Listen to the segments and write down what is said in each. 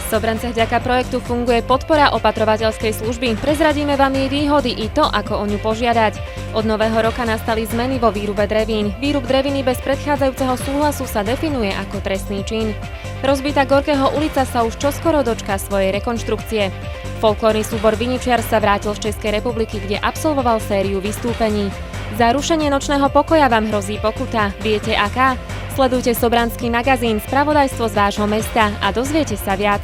Sobrance vďaka projektu funguje podpora opatrovateľskej služby. Prezradíme vám jej výhody i to, ako o ňu požiadať. Od nového roka nastali zmeny vo výrube drevín. Výrub dreviny bez predchádzajúceho súhlasu sa definuje ako trestný čin. Rozbitá Gorkého ulica sa už čoskoro dočká svojej rekonštrukcie. Folklórny súbor Viničiar sa vrátil z Českej republiky, kde absolvoval sériu vystúpení. Za rušenie nočného pokoja vám hrozí pokuta. Viete aká? Sledujte Sobranský magazín, spravodajstvo z vášho mesta a dozviete sa viac.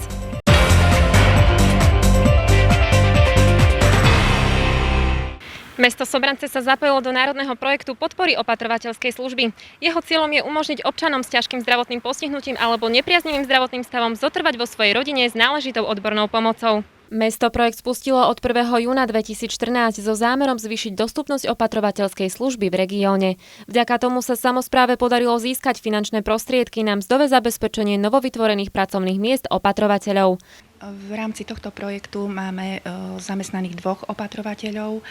Mesto Sobrance sa zapojilo do národného projektu podpory opatrovateľskej služby. Jeho cieľom je umožniť občanom s ťažkým zdravotným postihnutím alebo nepriaznivým zdravotným stavom zotrvať vo svojej rodine s náležitou odbornou pomocou. Mesto projekt spustilo od 1. júna 2014 so zámerom zvýšiť dostupnosť opatrovateľskej služby v regióne. Vďaka tomu sa samospráve podarilo získať finančné prostriedky na mzdové zabezpečenie novovytvorených pracovných miest opatrovateľov. V rámci tohto projektu máme zamestnaných 2 opatrovateľov.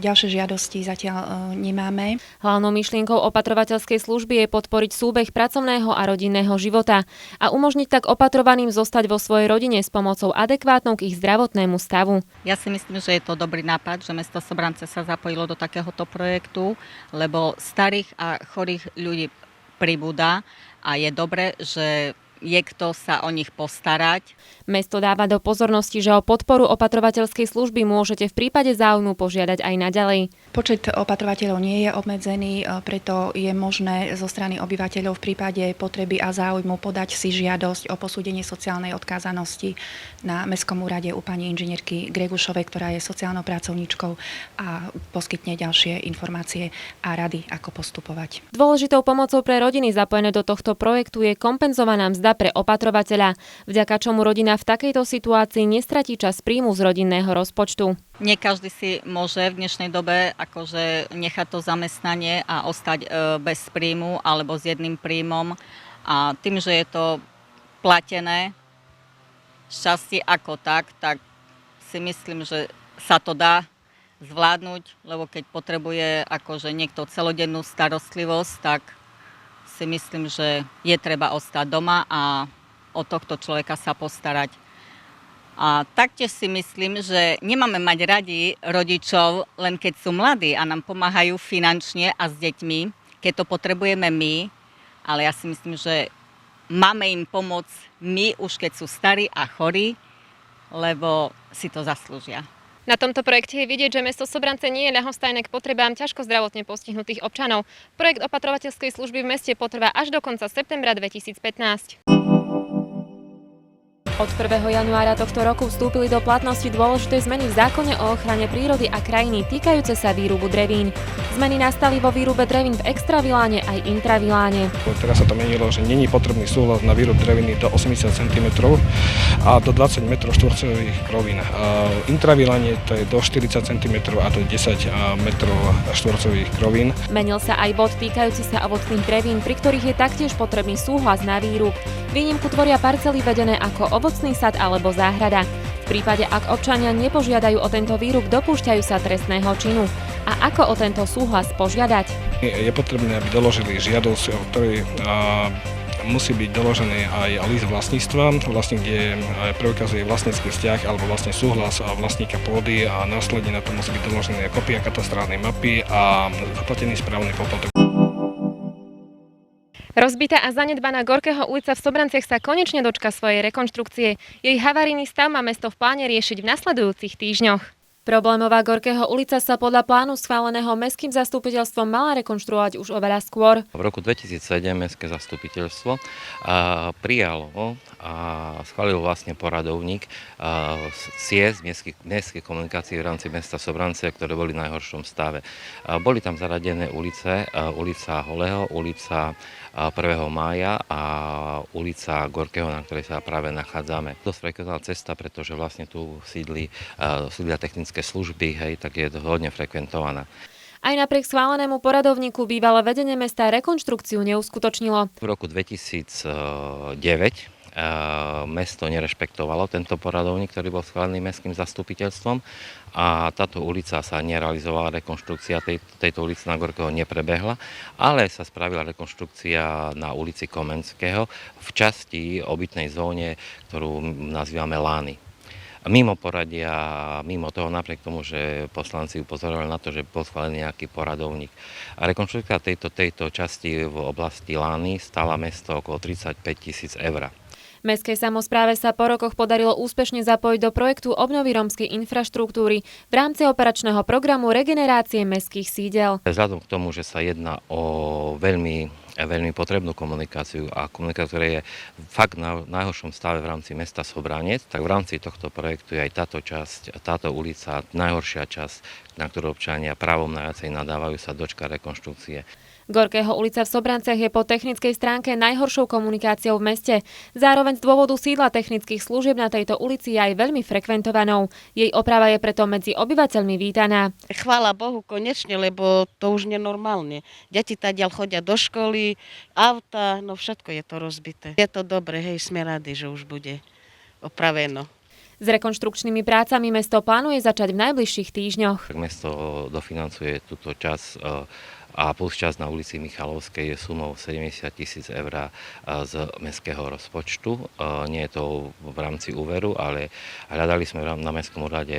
Ďalšie žiadosti zatiaľ nemáme. Hlavnou myšlienkou opatrovateľskej služby je podporiť súbeh pracovného a rodinného života a umožniť tak opatrovaným zostať vo svojej rodine s pomocou adekvátnou k ich zdravotnému stavu. Ja si myslím, že je to dobrý nápad, že mesto Sobrance sa zapojilo do takéhoto projektu, lebo starých a chorých ľudí pribúda a je dobré, že je kto sa o nich postarať. Mesto dáva do pozornosti, že o podporu opatrovateľskej služby môžete v prípade záujmu požiadať aj naďalej. Počet opatrovateľov nie je obmedzený, preto je možné zo strany obyvateľov v prípade potreby a záujmu podať si žiadosť o posúdenie sociálnej odkázanosti na Mestskom úrade u pani inžinierky Gregušovej, ktorá je sociálnou pracovníčkou a poskytne ďalšie informácie a rady, ako postupovať. Dôležitou pomocou pre rodiny zapojené do tohto projektu je kompenzovaná mzda pre opatrovateľa, vďaka čomu rodina v takejto situácii nestratí čas príjmu z rodinného rozpočtu. Nie každý si môže v dnešnej dobe akože nechať to zamestnanie a ostať bez príjmu alebo s jedným príjmom. A tým, že je to platené šťastie ako tak si myslím, že sa to dá zvládnuť, lebo keď potrebuje akože niekto celodennú starostlivosť, tak si myslím, že je treba ostať doma a o tohto človeka sa postarať. A taktiež si myslím, že nemáme mať radi rodičov len keď sú mladí a nám pomáhajú finančne a s deťmi, keď to potrebujeme my, ale ja si myslím, že máme im pomôcť my už keď sú starí a chorí, lebo si to zaslúžia. Na tomto projekte je vidieť, že mesto Sobrance nie je ľahostajné k potrebám ťažko zdravotne postihnutých občanov. Projekt opatrovateľskej služby v meste potrvá až do konca septembra 2015. Od 1. januára tohto roku vstúpili do platnosti dôležité zmeny v zákone o ochrane prírody a krajiny týkajúce sa výrubu drevín. Zmeny nastali vo výrube drevín v extraviláne aj intraviláne. Teraz sa to menilo, že není potrebný súhlas na výrobu dreviny do 80 cm a do 20 m štvorcových krovín. Intraviláne to je do 40 cm a do 10 m štvorcových krovín. Menil sa aj bod týkajúci sa ovocných drevín, pri ktorých je taktiež potrebný súhlas na výrub. Výnimku tvoria parcely vedené ako ovocný sad alebo záhrada. V prípade, ak občania nepožiadajú o tento výrub, dopúšťajú sa trestného činu. A ako o tento súhlas požiadať? Je potrebné, aby doložili žiadosť, o ktorej musí byť doložený aj list vlastníctva, vlastne kde preukazuje vlastnícky vzťah alebo vlastne súhlas vlastníka pôdy a následne na to musí byť doložená kopia katastrálnej mapy a zaplatený správny poplatok. Rozbitá a zanedbaná Gorkého ulica v Sobranciach sa konečne dočka svojej rekonštrukcie. Jej havarijný stav má mesto v pláne riešiť v nasledujúcich týždňoch. Problémová Gorkého ulica sa podľa plánu schváleného mestským zastupiteľstvom mala rekonštruovať už oveľa skôr. V roku 2007 mestské zastupiteľstvo prijalo a schválilo vlastne poradovník ciest mestskej komunikácie v rámci mesta Sobrance, ktoré boli v najhoršom stave. Boli tam zaradené ulice, ulica Holého, ulica 1. mája a ulica Gorkého, na ktorej sa práve nachádzame. Dosť frekventovaná cesta, pretože vlastne tu sídlia technické služby, tak je to hodne frekventovaná. Aj napriek schválenému poradovníku bývalé vedenie mesta rekonštrukciu neuskutočnilo. V roku 2009 mesto nerešpektovalo tento poradovník, ktorý bol schválený mestským zastupiteľstvom a táto ulica sa nerealizovala, rekonštrukcia tejto ulice na Gorkého neprebehla, ale sa spravila rekonštrukcia na ulici Komenského v časti obytnej zóne, ktorú nazývame Lány. Mimo poradia, mimo toho, napriek tomu, že poslanci upozorovali na to, že bol schválený nejaký poradovník. A rekonštrukcia tejto časti v oblasti Lány stála mesto okolo 35 000 eur. Mestskej samospráve sa po rokoch podarilo úspešne zapojiť do projektu obnovy rómskej infraštruktúry v rámci operačného programu regenerácie mestských sídel. Vzhľadom k tomu, že sa jedná o veľmi potrebnú komunikáciu a komunikáciu, ktorá je fakt na najhoršom stave v rámci mesta Sobranec, tak v rámci tohto projektu je aj táto ulica, najhoršia časť, na ktorú občania právom najviacej nadávajú, sa dočka rekonštrukcie. Gorkého ulica v Sobranciach je po technickej stránke najhoršou komunikáciou v meste. Zároveň z dôvodu sídla technických služieb na tejto ulici je aj veľmi frekventovanou. Jej oprava je preto medzi obyvateľmi vítaná. Chvála Bohu konečne, lebo to už nenormálne. Deti tadiaľ chodia do školy, auta, no všetko je to rozbité. Je to dobre, hej, sme radi, že už bude opraveno. S rekonštrukčnými prácami mesto plánuje začať v najbližších týždňoch. Mesto dofinancuje túto časť a plus časť na ulici Michalovskej je sumou 70 000 eur z mestského rozpočtu. Nie je to v rámci úveru, ale hľadali sme na mestskom úrade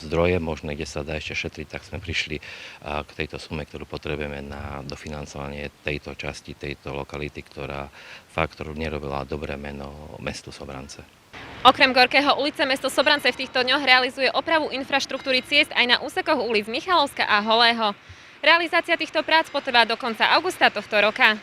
zdroje, možno kde sa dá ešte šetriť, tak sme prišli k tejto sume, ktorú potrebujeme na dofinancovanie tejto časti, tejto lokality, ktorú nerobila dobré meno mestu Sobrance. Okrem Gorkého ulice mesto Sobrance v týchto dňoch realizuje opravu infraštruktúry ciest aj na úsekoch ulic Michalovska a Holého. Realizácia týchto prác potrvá do konca augusta tohto roka.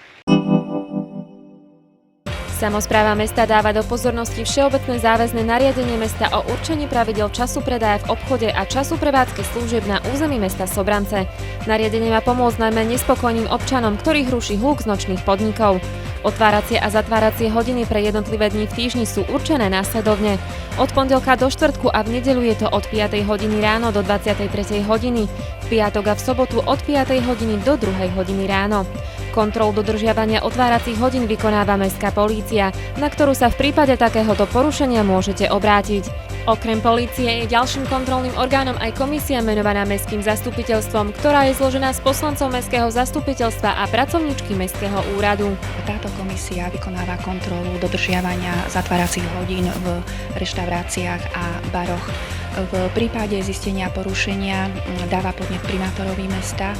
Samospráva mesta dáva do pozornosti všeobecné záväzné nariadenie mesta o určení pravidel času predaja v obchode a času prevádzky služieb na území mesta Sobrance. Nariadenie má pomôcť najmä nespokojným občanom, ktorých ruší hluk z nočných podnikov. Otváracie a zatváracie hodiny pre jednotlivé dni v týždni sú určené následovne. Od pondelka do štvrtku a v nedeľu je to od 5. hodiny ráno do 23. hodiny, v piatok a v sobotu od 5. hodiny do 2. hodiny ráno. Kontrolu dodržiavania otváracích hodín vykonáva mestská polícia, na ktorú sa v prípade takéhoto porušenia môžete obrátiť. Okrem polície je ďalším kontrolným orgánom aj komisia menovaná mestským zastupiteľstvom, ktorá je zložená z poslancov mestského zastupiteľstva a pracovníčky mestského úradu. Táto komisia vykonáva kontrolu dodržiavania zatváracích hodín v reštauráciách a baroch. V prípade zistenia porušenia dáva podnet primátorovi mesta,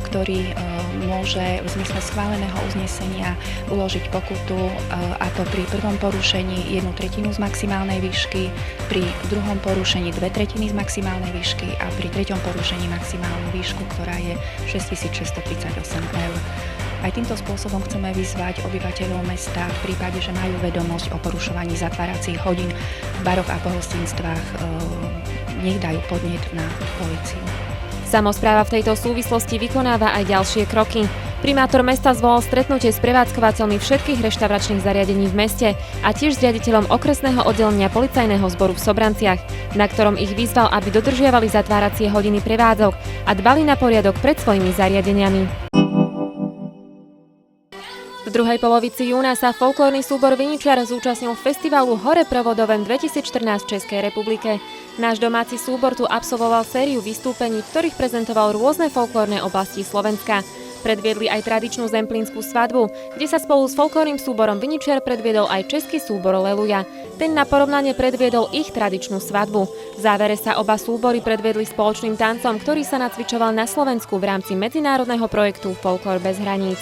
ktorý môže v zmysle schváleného uznesenia uložiť pokutu, a to pri prvom porušení 1/3 z maximálnej výšky, pri druhom porušení 2/3 z maximálnej výšky a pri treťom porušení maximálnu výšku, ktorá je 6 638 eur. Aj týmto spôsobom chceme vyzvať obyvateľov mesta v prípade, že majú vedomosť o porušovaní zatváracích hodín v baroch a pohostinstvách, nech dajú podnet na políciu. Samospráva v tejto súvislosti vykonáva aj ďalšie kroky. Primátor mesta zvolal stretnutie s prevádzkovateľmi všetkých reštauračných zariadení v meste a tiež s riaditeľom okresného oddelenia policajného zboru v Sobranciach, na ktorom ich vyzval, aby dodržiavali zatváracie hodiny prevádzok a dbali na poriadok pred svojimi zariadeniami. V druhej polovici júna sa folklórny súbor Viničiar zúčastnil festivalu Hore Provodovem 2014 v Českej republike. Náš domáci súbor tu absolvoval sériu vystúpení, v ktorých prezentoval rôzne folklórne oblasti Slovenska. Predviedli aj tradičnú zemplínskú svadbu, kde sa spolu s folklórnym súborom Viničiar predviedol aj český súbor Leluja. Ten na porovnanie predviedol ich tradičnú svadbu. V závere sa oba súbory predviedli spoločným tancom, ktorý sa nacvičoval na Slovensku v rámci medzinárodného projektu Folklór bez hraníc.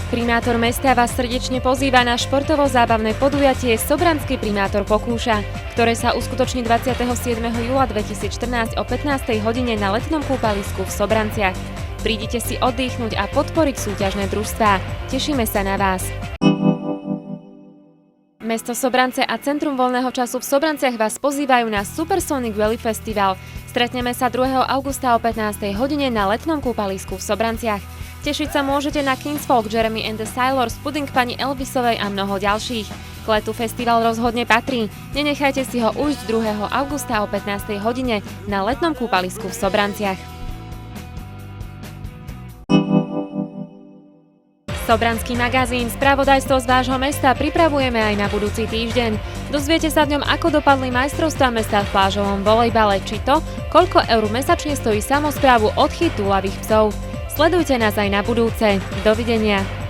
Primátor mesta vás srdečne pozýva na športovo-zábavné podujatie Sobranský primátor pokúša, ktoré sa uskutoční 27. júla 2014 o 15. hodine na letnom kúpalisku v Sobranciach. Prídite si oddychnúť a podporiť súťažné družstvá. Tešíme sa na vás. Mesto Sobrance a Centrum voľného času v Sobranciach vás pozývajú na Supersonic Valley Festival. Stretneme sa 2. augusta o 15. hodine na letnom kúpalisku v Sobranciach. Tešiť sa môžete na Kings Folk, Jeremy and the Sailors, Puding pani Elvisovej a mnoho ďalších. K letu festival rozhodne patrí. Nenechajte si ho ujsť 2. augusta o 15. hodine na letnom kúpalisku v Sobranciach. Sobranský magazín, spravodajstvo z vášho mesta pripravujeme aj na budúci týždeň. Dozviete sa v ňom, ako dopadli majstrovstvá mesta v plážovom volejbale, či to, koľko eur mesačne stojí samosprávu odchyt túlavých psov. Sledujte nás aj na budúce. Dovidenia.